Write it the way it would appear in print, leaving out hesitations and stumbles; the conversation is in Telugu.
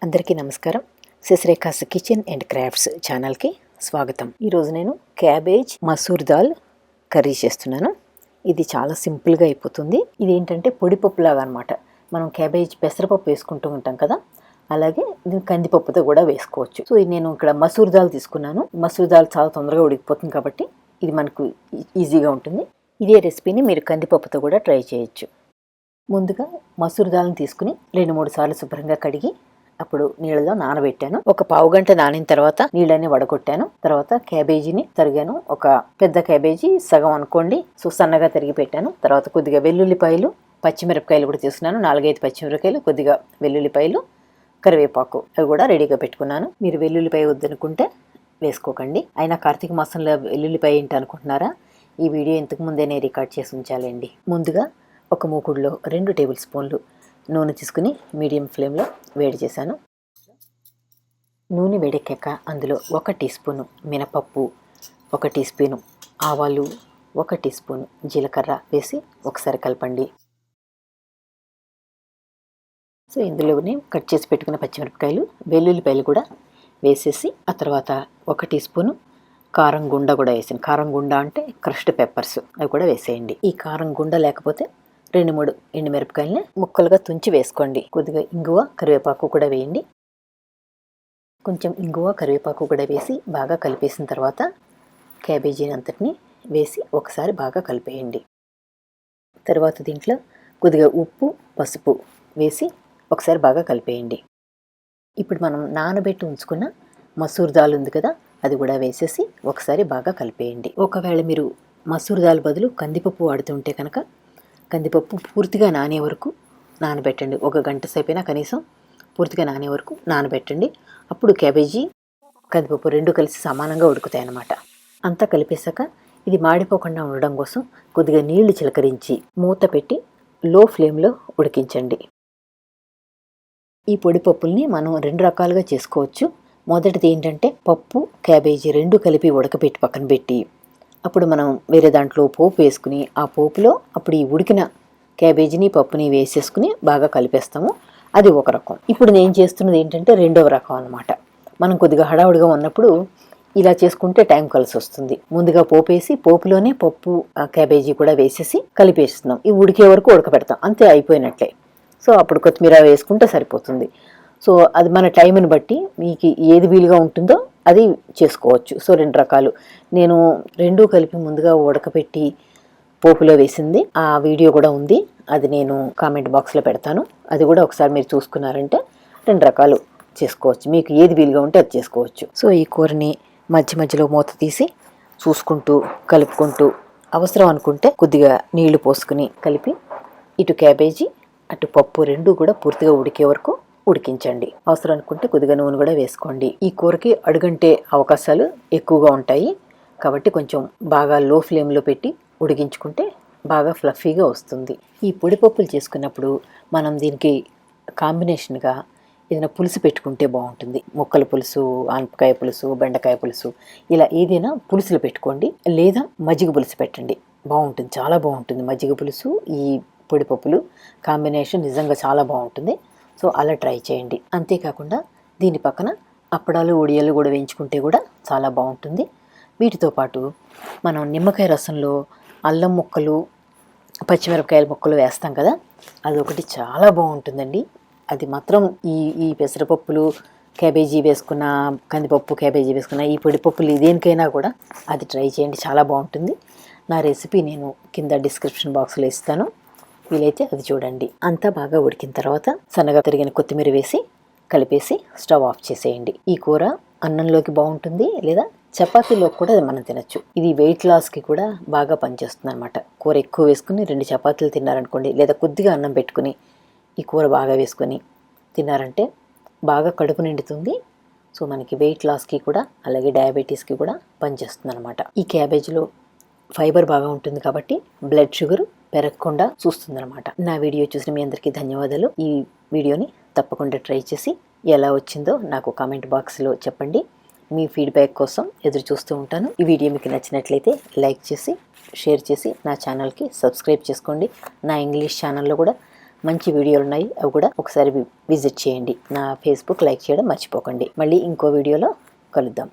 అందరికీ నమస్కారం. శశిరేఖాస్ కిచెన్ అండ్ క్రాఫ్ట్స్ ఛానల్కి స్వాగతం. ఈరోజు నేను క్యాబేజ్ మసూర్ దాల్ కర్రీ చేస్తున్నాను. ఇది చాలా సింపుల్గా అయిపోతుంది. ఇది ఏంటంటే పొడిపప్పులాగా అనమాట. మనం క్యాబేజ్ పెసరపప్పు వేసుకుంటూ ఉంటాం కదా, అలాగే దీన్ని కందిపప్పుతో కూడా వేసుకోవచ్చు. సో ఇది నేను ఇక్కడ మసూర్ దాల్ తీసుకున్నాను. మసూర్ దాల్ చాలా తొందరగా ఉడికిపోతుంది కాబట్టి ఇది మనకు ఈజీగా ఉంటుంది. ఇదే రెసిపీని మీరు కందిపప్పుతో కూడా ట్రై చేయొచ్చు. ముందుగా మసూర్ దాల్ని తీసుకుని 2-3 సార్లు శుభ్రంగా కడిగి అప్పుడు నీళ్ళలో నానబెట్టాను. ఒక పావు గంట నానిన తర్వాత నీళ్ళని వడగొట్టాను. తర్వాత క్యాబేజీని తరిగాను. ఒక పెద్ద క్యాబేజీ సగం అనుకోండి, సో సన్నగా తరిగి పెట్టాను. తర్వాత కొద్దిగా వెల్లుల్లిపాయలు, పచ్చిమిరపకాయలు కూడా తీసుకున్నాను. 4-5 పచ్చిమిరపకాయలు, కొద్దిగా వెల్లుల్లిపాయలు, కరివేపాకు అవి కూడా రెడీగా పెట్టుకున్నాను. మీరు వెల్లుల్లిపాయ వద్దనుకుంటే వేసుకోకండి. అయినా కార్తీక మాసంలో వెల్లుల్లిపాయ ఏంటి అనుకుంటున్నారా? ఈ వీడియో ఇంతకు ముందేనే రికార్డ్ చేసి ఉంచాలండి. ముందుగా ఒక మూకుడులో 2 టేబుల్ స్పూన్లు నూనె తీసుకుని మీడియం ఫ్లేమ్లో వేడి చేశాను. నూనె వేడెక్కాక అందులో 1 టీ స్పూను మినపప్పు, 1 టీ స్పూను ఆవాలు, 1 టీ స్పూను జీలకర్ర వేసి ఒకసారి కలపండి. సో ఇందులోనే కట్ చేసి పెట్టుకున్న పచ్చిమిరపకాయలు, వెల్లుల్లిపాయలు కూడా వేసేసి ఆ తర్వాత 1 టీ స్పూను కారం గుండ కూడా వేసాను. కారం గుండ అంటే క్రష్డ్ పెప్పర్స్, అవి కూడా వేసేయండి. ఈ కారం గుండ లేకపోతే 2-3 ఎండుమిరపకాయలని ముక్కలుగా తుంచి వేసుకోండి. కొద్దిగా ఇంగువ, కరివేపాకు కూడా వేయండి. కొంచెం ఇంగువ, కరివేపాకు కూడా వేసి బాగా కలిపేసిన తర్వాత క్యాబేజీని అంతటిని వేసి ఒకసారి బాగా కలిపేయండి. తర్వాత దీంట్లో కొద్దిగా ఉప్పు, పసుపు వేసి ఒకసారి బాగా కలిపేయండి. ఇప్పుడు మనం నానబెట్టి ఉంచుకున్న మసూర్ దాల్ ఉంది కదా, అది కూడా వేసేసి ఒకసారి బాగా కలిపేయండి. ఒకవేళ మీరు మసూర్ దాల్ బదులు కందిపప్పు వాడుతుంటే కనుక కందిపప్పు పూర్తిగా నానే వరకు నానబెట్టండి. 1 గంట సేపైనా కనీసం పూర్తిగా నానే వరకు నానబెట్టండి. అప్పుడు క్యాబేజీ, కందిపప్పు 2 కలిసి సమానంగా ఉడుకుతాయి అన్నమాట. అంతా కలిపేశాక ఇది మాడిపోకుండా ఉండడం కోసం కొద్దిగా నీళ్లు చిలకరించి మూత పెట్టి లో ఫ్లేమ్లో ఉడికించండి. ఈ పొడి పప్పుల్ని మనం 2 రకాలుగా చేసుకోవచ్చు. మొదటిది ఏంటంటే పప్పు, క్యాబేజీ 2 కలిపి ఉడకబెట్టి పక్కన పెట్టి అప్పుడు మనం వేరే దాంట్లో పోపు వేసుకుని ఆ పోపులో అప్పుడు ఈ ఉడికిన క్యాబేజీని, పప్పుని వేసేసుకుని బాగా కలిపేస్తాము. అది ఒక రకం. ఇప్పుడు నేను చేస్తున్నది ఏంటంటే 2వ రకం అన్నమాట. మనం కొద్దిగా హడావుడిగా ఉన్నప్పుడు ఇలా చేసుకుంటే టైం కలిసి వస్తుంది. ముందుగా పోపు వేసి పోపులోనే పప్పు, క్యాబేజీ కూడా వేసేసి కలిపేస్తున్నాం. ఇవి ఉడికే వరకు ఉడకబెడతాం, అంతే, అయిపోయినట్లే. సో అప్పుడు కొత్తిమీర వేసుకుంటే సరిపోతుంది. సో అది మన టైంని బట్టి మీకు ఏది వీలుగా ఉంటుందో అది చేసుకోవచ్చు. సో 2 రకాలు. నేను 2 కలిపి ముందుగా ఉడకపెట్టి పోపులో వేసింది ఆ వీడియో కూడా ఉంది. అది నేను కామెంట్ బాక్స్లో పెడతాను. అది కూడా ఒకసారి మీరు చూసుకున్నారంటే 2 రకాలు చేసుకోవచ్చు. మీకు ఏది వీలుగా ఉంటే అది చేసుకోవచ్చు. సో ఈ కూరని మధ్య మధ్యలో మూత తీసి చూసుకుంటూ కలుపుకుంటూ అవసరం అనుకుంటే కొద్దిగా నీళ్లు పోసుకుని కలిపి ఇటు క్యాబేజీ అటు పప్పు 2 కూడా పూర్తిగా ఉడికే వరకు ఉడికించండి. అవసరం అనుకుంటే కొద్దిగా నూనె కూడా వేసుకోండి. ఈ కూరకి అడుగంటే అవకాశాలు ఎక్కువగా ఉంటాయి కాబట్టి కొంచెం బాగా లో ఫ్లేమ్లో పెట్టి ఉడికించుకుంటే బాగా ఫ్లఫీగా వస్తుంది. ఈ పొడిపప్పులు చేసుకున్నప్పుడు మనం దీనికి కాంబినేషన్గా ఏదైనా పులుసు పెట్టుకుంటే బాగుంటుంది. ముక్కల పులుసు, ఆనపకాయ పులుసు, బెండకాయ పులుసు, ఇలా ఏదైనా పులుసులు పెట్టుకోండి. లేదా మజ్జిగ పులుసు పెట్టండి, బాగుంటుంది, చాలా బాగుంటుంది. మజ్జిగ పులుసు, ఈ పొడిపప్పులు కాంబినేషన్ నిజంగా చాలా బాగుంటుంది. సో అలా ట్రై చేయండి. అంతేకాకుండా దీని పక్కన అప్పడాలు, ఒడియాలు కూడా వేయించుకుంటే కూడా చాలా బాగుంటుంది. వీటితో పాటు మనం నిమ్మకాయ రసంలో అల్లం ముక్కలు, పచ్చిమిరపకాయల ముక్కలు వేస్తాం కదా, అదొకటి చాలా బాగుంటుందండి. అది మాత్రం ఈ పెసరపప్పులు, క్యాబేజీ వేసుకున్న, కందిపప్పు, క్యాబేజీ వేసుకున్న ఈ పొడిపప్పులు దేనికైనా కూడా అది ట్రై చేయండి, చాలా బాగుంటుంది. నా రెసిపీ నేను కింద డిస్క్రిప్షన్ బాక్స్లో ఇస్తాను, వీలైతే అది చూడండి. అంతా బాగా ఉడికిన తర్వాత సన్నగా తరిగిన కొత్తిమీర వేసి కలిపేసి స్టవ్ ఆఫ్ చేసేయండి. ఈ కూర అన్నంలోకి బాగుంటుంది, లేదా చపాతీలోకి కూడా మనం తినచ్చు. ఇది వెయిట్ లాస్కి కూడా బాగా పనిచేస్తుంది అనమాట. కూర ఎక్కువ వేసుకుని 2 చపాతీలు తిన్నారనుకోండి, లేదా కొద్దిగా అన్నం పెట్టుకుని ఈ కూర బాగా వేసుకొని తిన్నారంటే బాగా కడుపు నిండుతుంది. సో మనకి వెయిట్ లాస్కి కూడా అలాగే డయాబెటీస్కి కూడా పనిచేస్తుంది అనమాట. ఈ క్యాబేజీలో ఫైబర్ బాగా ఉంటుంది కాబట్టి బ్లడ్ షుగర్ పెరగకుండా చూస్తుందన్నమాట. నా వీడియో చూసిన మీ అందరికీ ధన్యవాదాలు. ఈ వీడియోని తప్పకుండా ట్రై చేసి ఎలా వచ్చిందో నాకు కామెంట్ బాక్స్లో చెప్పండి. మీ ఫీడ్బ్యాక్ కోసం ఎదురు చూస్తూ ఉంటాను. ఈ వీడియో మీకు నచ్చినట్లయితే లైక్ చేసి, షేర్ చేసి నా ఛానల్కి సబ్స్క్రైబ్ చేసుకోండి. నా ఇంగ్లీష్ ఛానల్లో కూడా మంచి వీడియోలు ఉన్నాయి, అవి కూడా ఒకసారి విజిట్ చేయండి. నా ఫేస్బుక్ లైక్ చేయడం మర్చిపోకండి. మళ్ళీ ఇంకో వీడియోలో కలుద్దాం.